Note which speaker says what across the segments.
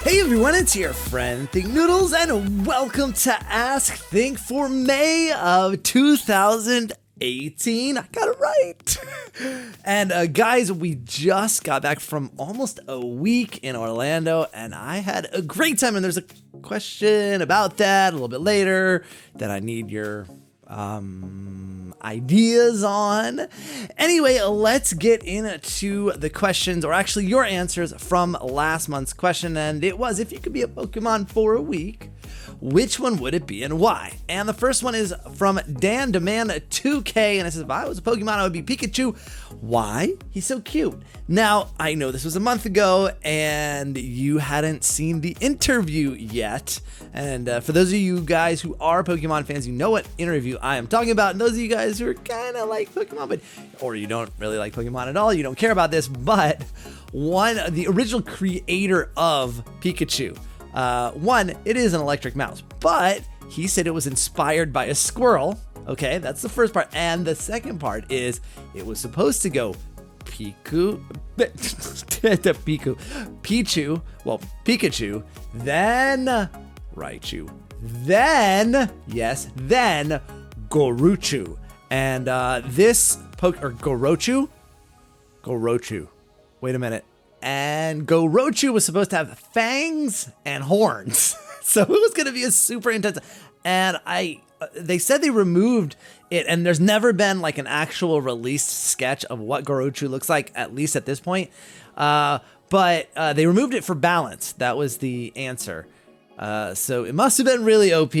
Speaker 1: Hey everyone, it's your friend Thinknoodles, and welcome to Ask Think for May of 2018. I got it right. And guys, we just got back from almost a week in Orlando, and I had a great time. And there's a question about that a little bit later that I need your ideas on. Anyway, let's get into the questions, or actually your answers from last month's question. And it was, if you could be a Pokemon for a week, which one would it be and why? And the first one is from Dan Demand 2K, and it says, if I was a Pokemon, I would be Pikachu. Why? He's so cute. Now, I know this was a month ago and you hadn't seen the interview yet. And for those of you guys who are Pokemon fans, you know what interview I am talking about. And those of you guys who are kind of like Pokemon, or you don't really like Pokemon at all, you don't care about this, but the original creator of Pikachu, it is an electric mouse, but he said it was inspired by a squirrel. Okay, that's the first part. And the second part is it was supposed to go Pikachu, then Raichu, then Goruchu. And Gorochu. Wait a minute. And Gorochu was supposed to have fangs and horns. So it was going to be a super intense. And they said they removed it, and there's never been like an actual released sketch of what Gorochu looks like, at least at this point. But they removed it for balance. That was the answer. So it must have been really OP.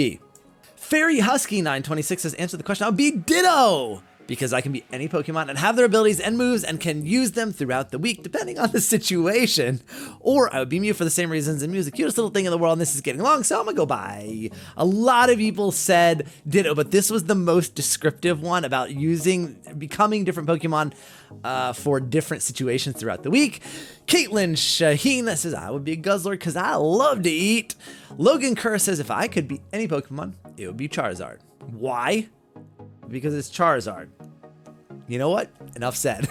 Speaker 1: Fairy Husky 926 says, answer the question, I would be Ditto, because I can be any Pokemon and have their abilities and moves and can use them throughout the week depending on the situation. Or I would be Mew for the same reasons, and Mew is the cutest little thing in the world, and this is getting long, so I'm gonna go by. A lot of people said Ditto, but this was the most descriptive one about becoming different Pokemon for different situations throughout the week. Caitlin Shaheen says, I would be a Guzzler because I love to eat. Logan Kerr says, if I could be any Pokemon, it would be Charizard. Why? Because it's Charizard. You know what? Enough said.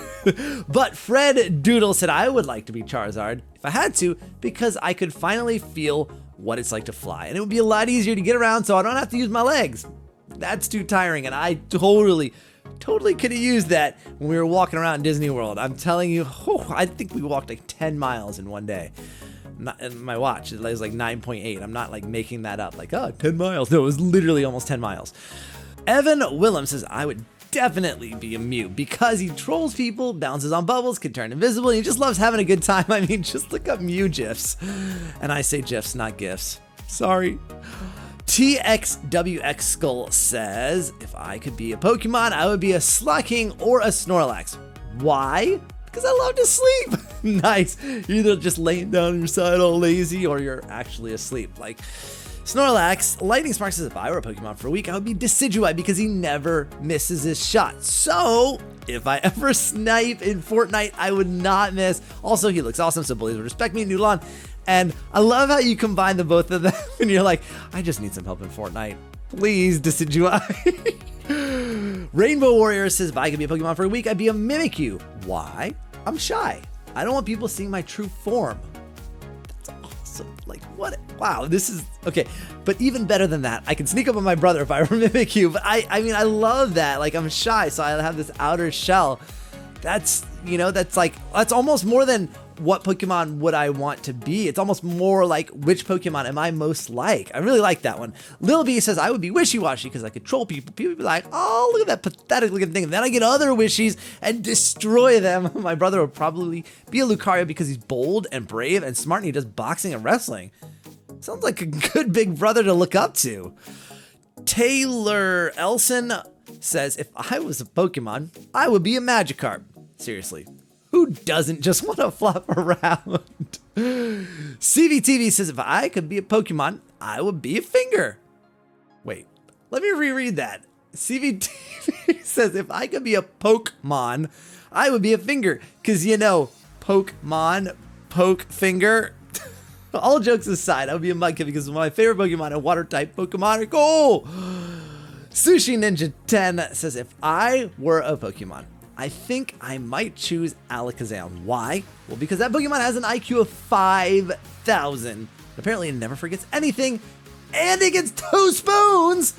Speaker 1: But Fred Doodle said, I would like to be Charizard if I had to, because I could finally feel what it's like to fly. And it would be a lot easier to get around so I don't have to use my legs. That's too tiring. And I totally could have used that when we were walking around Disney World. I'm telling you, I think we walked like 10 miles in one day. My watch, it was like 9.8. I'm not like making that up. Like, 10 miles. No, it was literally almost 10 miles. Evan Willem says, I would definitely be a Mew because he trolls people, bounces on bubbles, can turn invisible, and he just loves having a good time. I mean, just look up Mew GIFs. And I say GIFs, not GIFs. Sorry. TXWX Skull says, if I could be a Pokemon, I would be a Slacking or a Snorlax. Why? Because I love to sleep. Nice. You're either just laying down on your side all lazy, or you're actually asleep. Like Snorlax. Lightning Spark says, if I were a Pokemon for a week, I would be Decidueye because he never misses his shot. So if I ever snipe in Fortnite, I would not miss. Also, he looks awesome, so bullies would respect me. Noodle. And I love how you combine the both of them and you're like, I just need some help in Fortnite. Please, Decidueye. Rainbow Warrior says, if I could be a Pokemon for a week, I'd be a Mimikyu. Why? I'm shy. I don't want people seeing my true form. That's awesome. Like, what? Wow, this is okay. But even better than that, I can sneak up on my brother if I were Mimikyu. But I mean, I love that. Like, I'm shy, so I have this outer shell. That's almost more than what Pokemon would I want to be. It's almost more like, which Pokemon am I most like? I really like that one. Lil B says, I would be Wishy-Washy because I could troll people. People would be like, oh, look at that pathetic looking thing. And then I get other Wishies and destroy them. My brother would probably be a Lucario because he's bold and brave and smart, and he does boxing and wrestling. Sounds like a good big brother to look up to. Taylor Elson says, if I was a Pokemon, I would be a Magikarp. Seriously. Who doesn't just want to flop around? CVTV says, if I could be a Pokemon, I would be a finger. Wait, let me reread that. CVTV says, if I could be a Pokemon, I would be a finger. Because, you know, Pokemon, poke finger. All jokes aside, I would be a Mudkip because my favorite Pokemon are water-type Pokemon are cool. Sushi Ninja 10 says, if I were a Pokemon, I think I might choose Alakazam. Why? Well, because that Pokemon has an IQ of 5,000. Apparently, it never forgets anything, and it gets 2 spoons.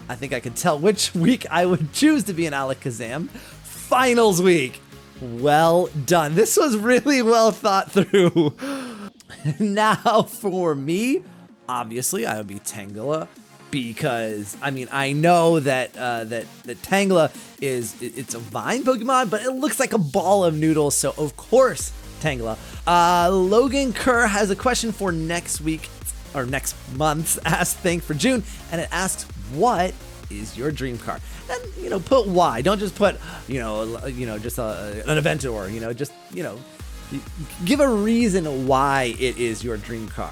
Speaker 1: I think I could tell which week I would choose to be an Alakazam. Finals week. Well done. This was really well thought through. Now for me, obviously I would be Tangela, because I mean I know that that Tangela it's a vine Pokemon, but it looks like a ball of noodles, so of course Tangela. Logan Kerr has a question for next week or next month's Ask Think for June, and it asks, what is your dream car? And you know, put why. Don't just put just an event, or just give a reason why it is your dream car.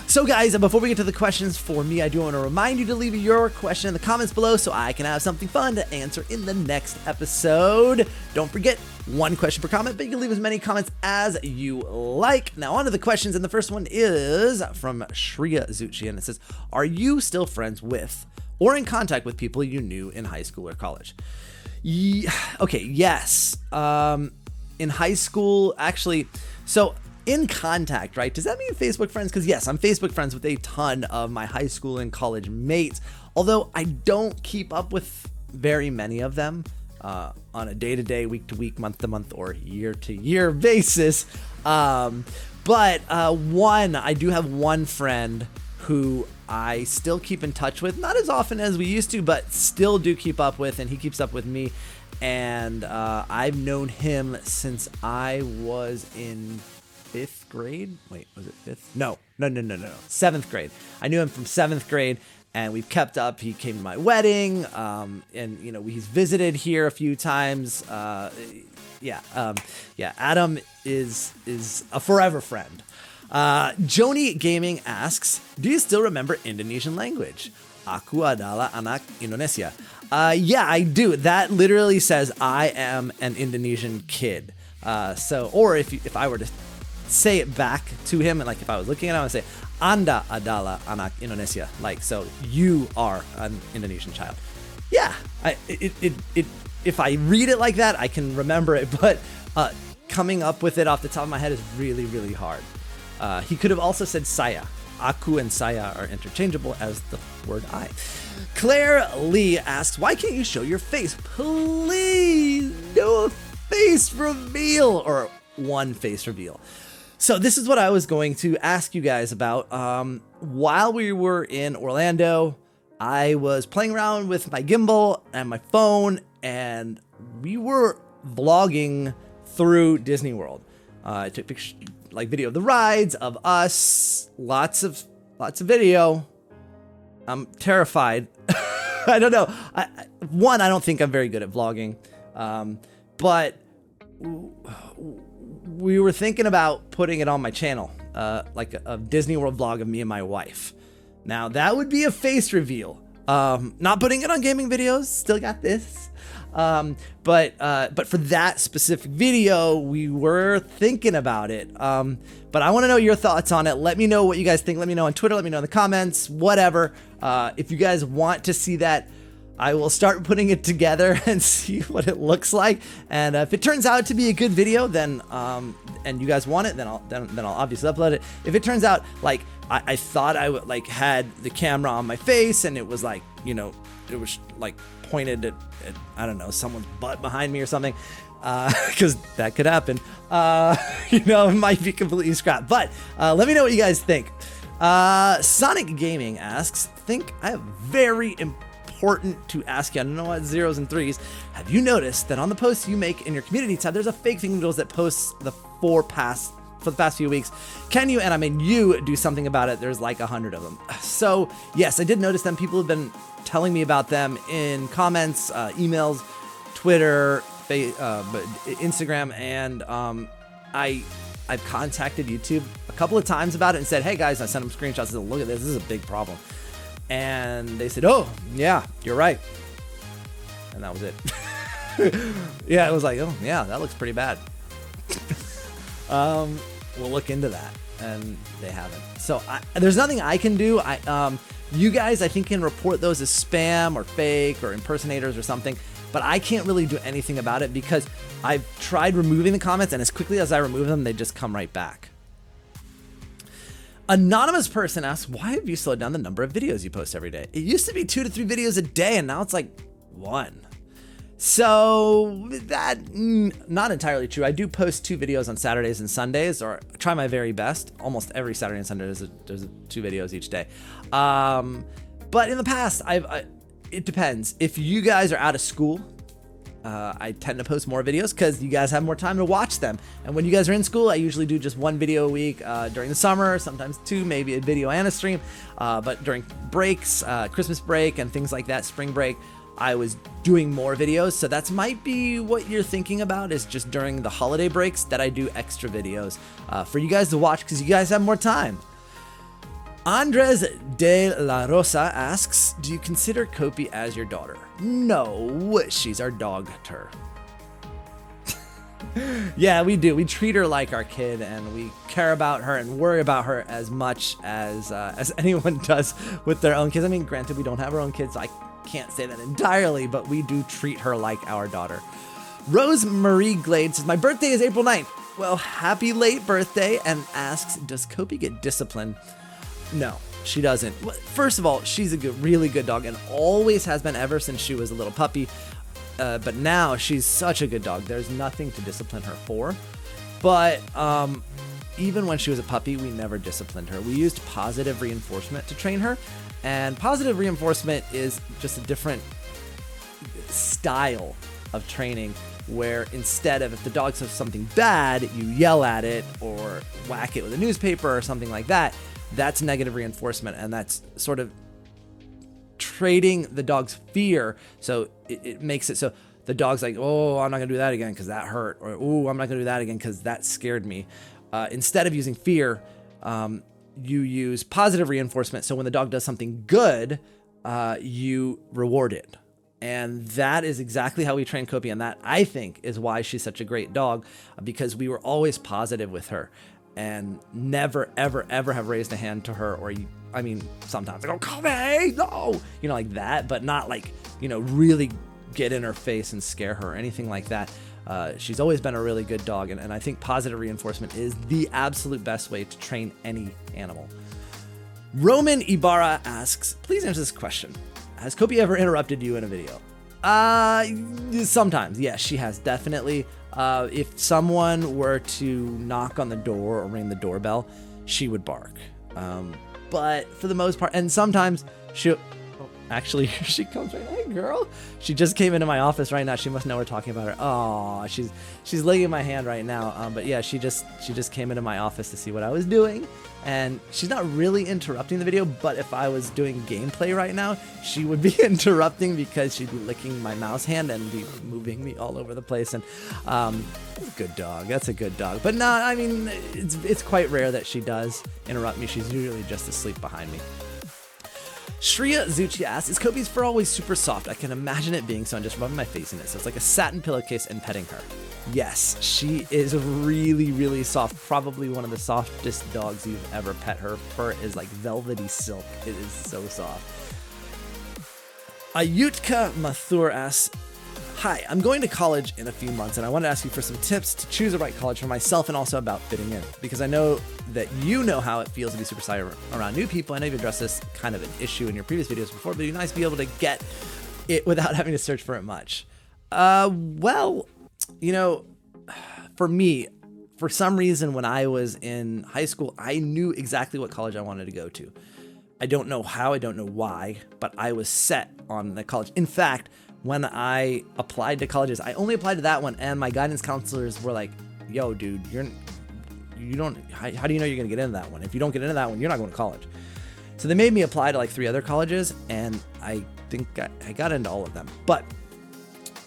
Speaker 1: So guys, before we get to the questions for me, I do want to remind you to leave your question in the comments below so I can have something fun to answer in the next episode. Don't forget, 1 question per comment, but you can leave as many comments as you like. Now on to the questions, and the first one is from Shreya Zuchi, and it says, are you still friends with or in contact with people you knew in high school or college? Okay, yes. In high school, actually, so in contact, right? Does that mean Facebook friends? Because yes, I'm Facebook friends with a ton of my high school and college mates, although I don't keep up with very many of them on a day-to-day, week-to-week, month-to-month, or year-to-year basis. But I do have one friend who I still keep in touch with, not as often as we used to, but still do keep up with, and he keeps up with me. And I've known him since I was in 5th grade. Wait, was it 5th? No. 7th grade. I knew him from 7th grade, and we've kept up. He came to my wedding, and he's visited here a few times. Adam is a forever friend. Joni Gaming asks, do you still remember Indonesian language? Aku adalah anak Indonesia. Yeah, I do. That literally says I am an Indonesian kid. Or if I were to say it back to him, and like if I was looking at him, I would say, Anda adalah anak Indonesia. Like, so you are an Indonesian child. Yeah, if I read it like that, I can remember it, but coming up with it off the top of my head is really, really hard. He could have also said saya. Aku and saya are interchangeable as the word I. Claire Lee asks, why can't you show your face? Please do a face reveal, or one face reveal. So this is what I was going to ask you guys about. While we were in Orlando, I was playing around with my gimbal and my phone, and we were vlogging through Disney World. I took pictures, like video of the rides, of us, lots of video. I'm terrified. I don't know. I don't think I'm very good at vlogging, but we were thinking about putting it on my channel, like a Disney World vlog of me and my wife. Now that would be a face reveal. Not putting it on gaming videos. Still got this. But for that specific video, we were thinking about it. But I want to know your thoughts on it. Let me know what you guys think. Let me know on Twitter. Let me know in the comments, whatever. If you guys want to see that, I will start putting it together and see what it looks like. And if it turns out to be a good video, then and you guys want it, then I'll obviously upload it. If it turns out like I thought I would like had the camera on my face and it was like, it was like pointed at I don't know, someone's butt behind me or something, because that could happen. It might be completely scrapped. But let me know what you guys think. Sonic Gaming asks, think I have very important to ask you. I don't know what 0s and 3s. Have you noticed that on the posts you make in your community tab, there's a fake Thinknoodles that posts for the past few weeks? Can you, and I mean you, do something about it? There's like 100 of them. So yes, I did notice them. People have been telling me about them in comments, emails, Twitter, Instagram, and I've contacted YouTube a couple of times about it and said, hey guys, I sent them screenshots and said, look at this is a big problem. And they said, oh yeah, you're right. And that was it. Yeah, it was like, oh yeah, that looks pretty bad. We'll look into that, and they haven't. So there's nothing I can do. You guys, I think, can report those as spam or fake or impersonators or something, but I can't really do anything about it because I've tried removing the comments, and as quickly as I remove them, they just come right back. Anonymous person asks, why have you slowed down the number of videos you post every day? It used to be 2 to 3 videos a day, and now it's like 1. So that, not entirely true. I do post 2 videos on Saturdays and Sundays, or try my very best. Almost every Saturday and Sunday there's 2 videos each day. But in the past, it depends. If you guys are out of school, I tend to post more videos because you guys have more time to watch them. And when you guys are in school, I usually do just 1 video a week during the summer, sometimes 2, maybe a video and a stream. But during breaks, Christmas break and things like that, spring break, I was doing more videos. So that might be what you're thinking about, is just during the holiday breaks that I do extra videos for you guys to watch because you guys have more time. Andres de la Rosa asks, do you consider Kopi as your daughter? No, she's our dog-ter. Yeah, we do. We treat her like our kid, and we care about her and worry about her as much as anyone does with their own kids. I mean, granted, we don't have our own kids, so I can't say that entirely, but we do treat her like our daughter. Rose Marie Glade says, my birthday is April 9th. Well, happy late birthday, and asks, does Kopi get disciplined? No, she doesn't. First of all, she's a really good dog and always has been ever since she was a little puppy. But now she's such a good dog. There's nothing to discipline her for. But even when she was a puppy, we never disciplined her. We used positive reinforcement to train her. And positive reinforcement is just a different style of training, where instead of, if the dog says something bad, you yell at it or whack it with a newspaper or something like that. That's negative reinforcement, and that's sort of trading the dog's fear. So it makes it so the dog's like, oh, I'm not gonna do that again because that hurt, or oh, I'm not gonna do that again because that scared me. Instead of using fear, you use positive reinforcement. So when the dog does something good, you reward it. And that is exactly how we train Kopi, and that, I think, is why she's such a great dog, because we were always positive with her. And never, ever, ever have raised a hand to her, or I mean, sometimes I go, Kopi, no, like that, but not like, really get in her face and scare her or anything like that. She's always been a really good dog, and I think positive reinforcement is the absolute best way to train any animal. Roman Ibarra asks, please answer this question. Has Kopi ever interrupted you in a video? Sometimes, yes, she has, definitely. If someone were to knock on the door or ring the doorbell, she would bark. But for the most part, and sometimes actually, she comes right now. Hey, girl. She just came into my office right now. She must know we're talking about her. Oh, she's licking my hand right now. But yeah, she just came into my office to see what I was doing. And she's not really interrupting the video, but if I was doing gameplay right now, she would be interrupting because she'd be licking my mouse hand and be moving me all over the place. And good dog. That's a good dog. But no, I mean, it's quite rare that she does interrupt me. She's usually just asleep behind me. Shreya Zuchi asks, is Kopi's fur always super soft? I can imagine it being so, and just rubbing my face in it. So it's like a satin pillowcase and petting her. Yes, she is really, really soft. Probably one of the softest dogs you've ever pet. Her fur is like velvety silk. It is so soft. Ayutka Mathur asks, hi, I'm going to college in a few months, and I want to ask you for some tips to choose the right college for myself and also about fitting in, because I know that you know how it feels to be super shy around new people. I know you've addressed this kind of an issue in your previous videos before, but it'd be nice to be able to get it without having to search for it much. Well, for me, for some reason, when I was in high school, I knew exactly what college I wanted to go to. I don't know how, I don't know why, but I was set on the college. In fact, when I applied to colleges, I only applied to that one, and my guidance counselors were like, yo, dude, how do you know you're gonna get into that one? If you don't get into that one, you're not going to college. So they made me apply to like 3 other colleges, and I think I got into all of them. But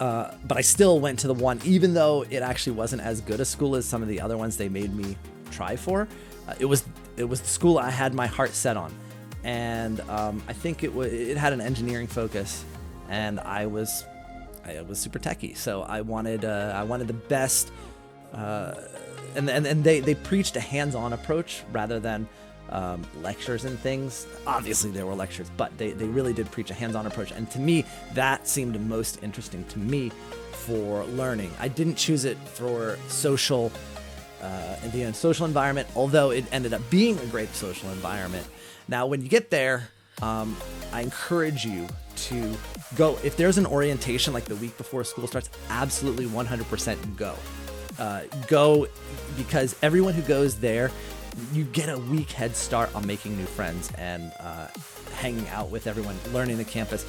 Speaker 1: I still went to the one, even though it actually wasn't as good a school as some of the other ones they made me try for. It was the school I had my heart set on, and I think it had an engineering focus, and I was super techie, so I wanted the best. And they preached a hands-on approach rather than lectures and things. Obviously there were lectures, but they really did preach a hands-on approach, and to me that seemed most interesting to me for learning. I didn't choose it for social the social environment, although it ended up being a great social environment. Now, when you get there, I encourage you to go. If there's an orientation like the week before school starts, absolutely 100% go. Go, because everyone who goes there, you get a week head start on making new friends and hanging out with everyone, learning the campus.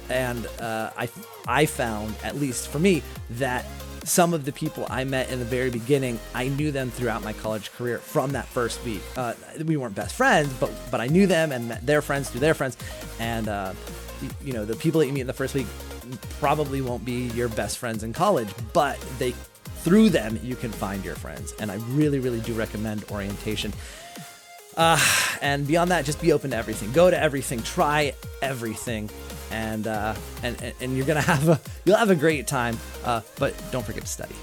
Speaker 1: And I found, at least for me, that some of the people I met in the very beginning, I knew them throughout my college career from that first week. We weren't best friends, but I knew them and met their friends through their friends. And, you know, the people that you meet in the first week probably won't be your best friends in college, but through them, you can find your friends. And I really, really do recommend orientation. And beyond that, just be open to everything. Go to everything. Try everything. And you're gonna you'll have a great time, but don't forget to study.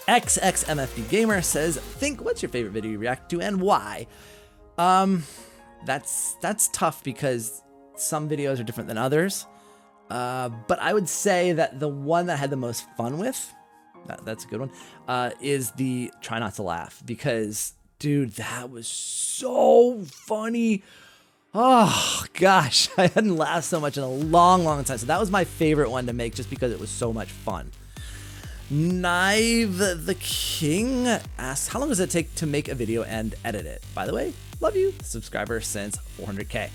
Speaker 1: MSP Gamer says, what's your favorite video you react to and why? That's tough because some videos are different than others. But I would say that the one that I had the most fun with, that's a good one, is the Try Not to Laugh, because dude, that was so funny. Oh gosh, I hadn't laughed so much in a long, long time. So that was my favorite one to make just because it was so much fun. Knive the King asks, how long does it take to make a video and edit it? By the way, love you, subscriber since 400K.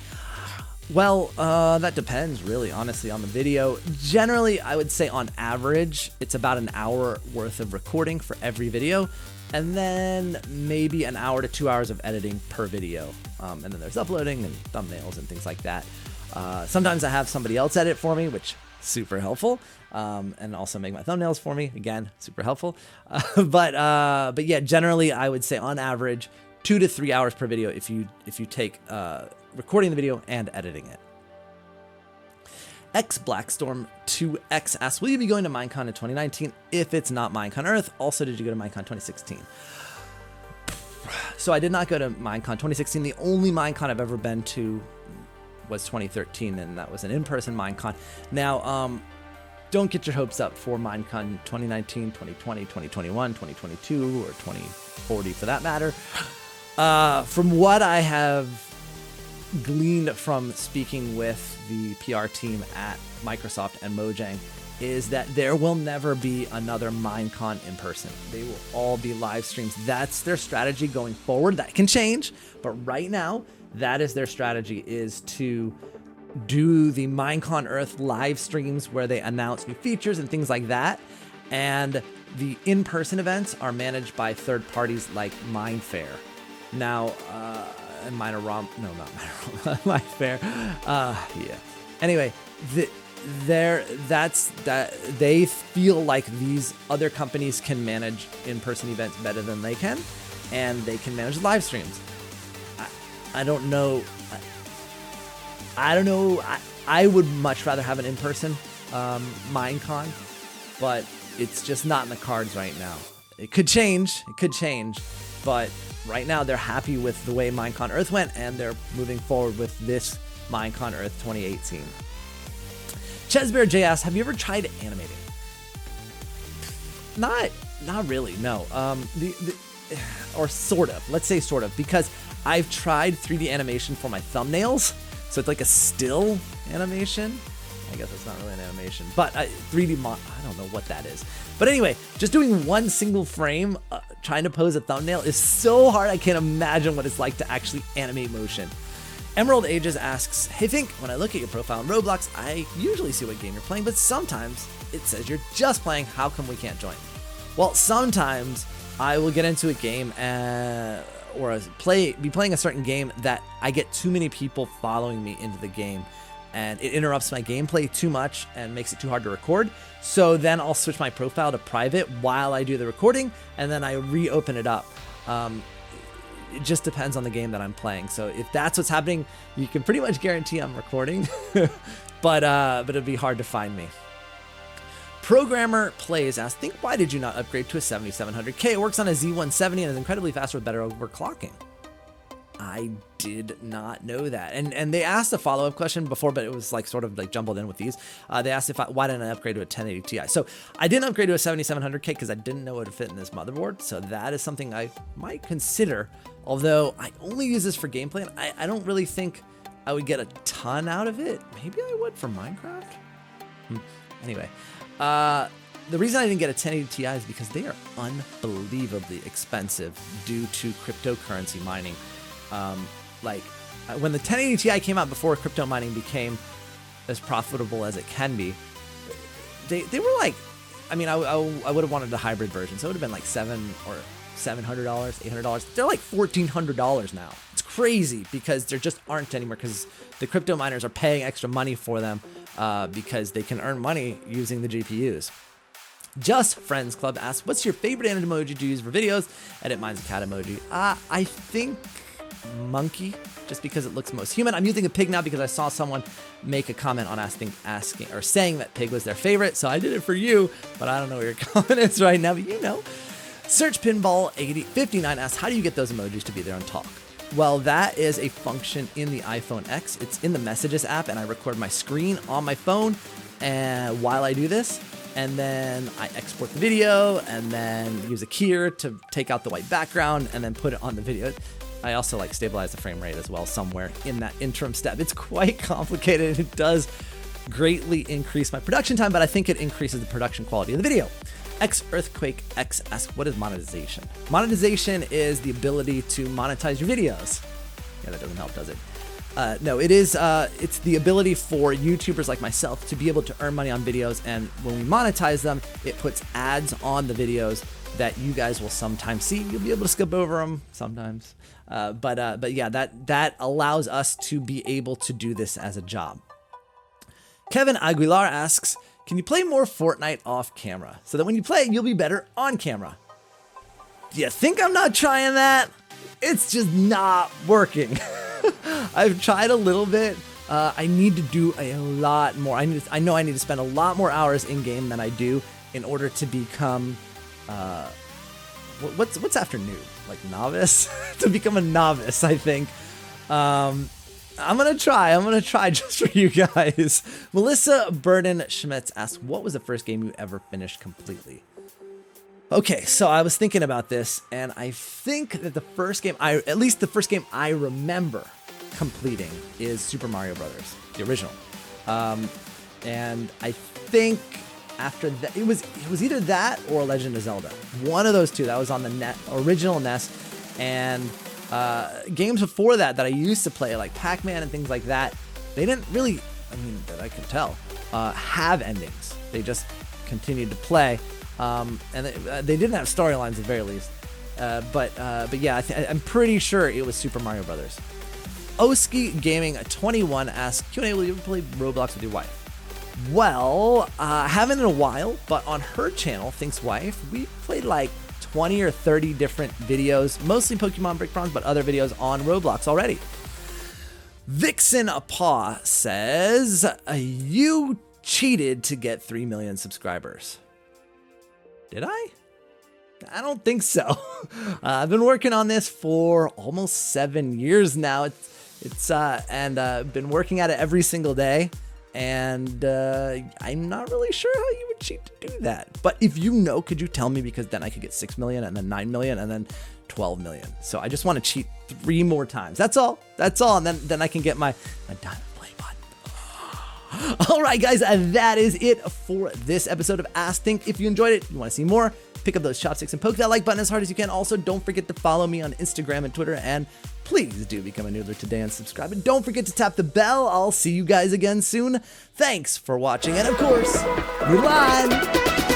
Speaker 1: Well, that depends really, honestly, on the video. Generally, I would say on average, it's about an hour worth of recording for every video, and then maybe an hour to 2 hours of editing per video. And then there's uploading and thumbnails and things like that. Sometimes I have somebody else edit for me, which is super helpful. And also make my thumbnails for me, again, super helpful. But yeah, generally I would say on average 2 to 3 hours per video if you take recording the video and editing it. X Blackstorm 2X asks, will you be going to Minecon in 2019 if it's not Minecon Earth? Also, did you go to Minecon 2016? So I did not go to Minecon 2016. The only Minecon I've ever been to was 2013, and that was an in-person Minecon. Now, don't get your hopes up for Minecon 2019, 2020, 2021, 2022, or 2040 for that matter. From what I have gleaned from speaking with the PR team at Microsoft and Mojang is that there will never be another Minecon in person. They will all be live streams. That's their strategy going forward. That can change, but right now, that is their strategy, is to do the Minecon Earth live streams where they announce new features and things like that. And the in-person events are managed by third parties like Mindfair. Now, and Mindfair. Yeah. Anyway, they feel like these other companies can manage in-person events better than they can, and they can manage live streams. I don't know. I would much rather have an in-person Minecon, but it's just not in the cards right now. It could change. But right now they're happy with the way Minecon Earth went, and they're moving forward with this Minecon Earth 2018. Chesbear J asks, have you ever tried animating? Not really, no. Or sort of. Let's say sort of, because I've tried 3D animation for my thumbnails, so it's like a still animation. I guess it's not really an animation, but 3D I don't know what that is. But anyway, just doing one single frame, trying to pose a thumbnail is so hard. I can't imagine what it's like to actually animate motion. Emerald Ages asks, hey Think, when I look at your profile in Roblox, I usually see what game you're playing, but sometimes it says you're just playing. How come we can't join? Well, sometimes I will get into a game or be playing a certain game that I get too many people following me into the game, and it interrupts my gameplay too much and makes it too hard to record. So then I'll switch my profile to private while I do the recording, and then I reopen it up. It just depends on the game that I'm playing. So if that's what's happening, you can pretty much guarantee I'm recording, but it'd be hard to find me. Programmer Plays asks, Think, why did you not upgrade to a 7700K? It works on a Z170 and is incredibly fast with better overclocking. I did not know that. And they asked a follow-up question before, but it was like sort of like jumbled in with these. They asked why didn't I upgrade to a 1080 Ti? So I didn't upgrade to a 7700K because I didn't know it would fit in this motherboard. So that is something I might consider, although I only use this for gameplay, and I don't really think I would get a ton out of it. Maybe I would for Minecraft. Anyway, the reason I didn't get a 1080 Ti is because they are unbelievably expensive due to cryptocurrency mining. When the 1080 Ti came out before crypto mining became as profitable as it can be, they were like, I mean, I would have wanted a hybrid version, so it would have been like $700 or $700, $800. They're like $1,400 now. It's crazy because there just aren't anymore because the crypto miners are paying extra money for them because they can earn money using the GPUs. Just Friends Club asks, what's your favorite animal emoji to use for videos? Edit mine's a cat emoji. I think monkey, just because it looks most human. I'm using a pig now because I saw someone make a comment on asking or saying that pig was their favorite, so I did it for you, but I don't know what your comment is right now, but you know. Search Pinball 8059 asks, how do you get those emojis to be there on talk? Well, that is a function in the iPhone X. It's in the Messages app, and I record my screen on my phone and while I do this. And then I export the video and then use a keyer to take out the white background and then put it on the video. I also like stabilize the frame rate as well somewhere in that interim step. It's quite complicated. It does greatly increase my production time, but I think it increases the production quality of the video. Earthquake X asks, what is monetization? Monetization is the ability to monetize your videos. Yeah, that doesn't help, does it? No, it is. It's the ability for YouTubers like myself to be able to earn money on videos, and when we monetize them, it puts ads on the videos that you guys will sometimes see. You'll be able to skip over them sometimes, but yeah, that allows us to be able to do this as a job. Kevin Aguilar asks, can you play more Fortnite off camera so that when you play it, you'll be better on camera? Do you think I'm not trying that? It's just not working. I've tried a little bit. I need to do a lot more. I know I need to spend a lot more hours in game than I do in order to become what's after noob? Like novice? To become a novice, I think. I'm gonna try just for you guys. Melissa Burden Schmitz asks, what was the first game you ever finished completely? Okay, so I was thinking about this, and I think that the first game I remember completing is Super Mario Brothers, the original. And I think after that, it was either that or Legend of Zelda. One of those two. That was on the original NES, and games before that I used to play, like Pac-Man and things like that, they didn't really, I mean, that I could tell, have endings. They just continued to play. And they didn't have storylines at the very least. But yeah, I'm pretty sure it was Super Mario Brothers. Oski Gaming 21 asks, Q&A, will you ever play Roblox with your wife? Well, haven't in a while, but on her channel, Think's Wife, we played like 20 or 30 different videos, mostly Pokemon Brick Bronze, but other videos on Roblox already. Vixen Paw says, you cheated to get 3 million subscribers. Did I? I don't think so. I've been working on this for almost 7 years now. And been working at it every single day. And I'm not really sure how you would cheat to do that. But if you know, could you tell me? Because then I could get 6 million and then 9 million and then 12 million. So I just want to cheat 3 more times. That's all. And then I can get my diamond play button. All right, guys, that is it for this episode of Ask Think. If you enjoyed it, you want to see more, pick up those chopsticks and poke that like button as hard as you can. Also, don't forget to follow me on Instagram and Twitter, and please do become a Noodler today and subscribe. And don't forget to tap the bell. I'll see you guys again soon. Thanks for watching, and of course, Noodle on!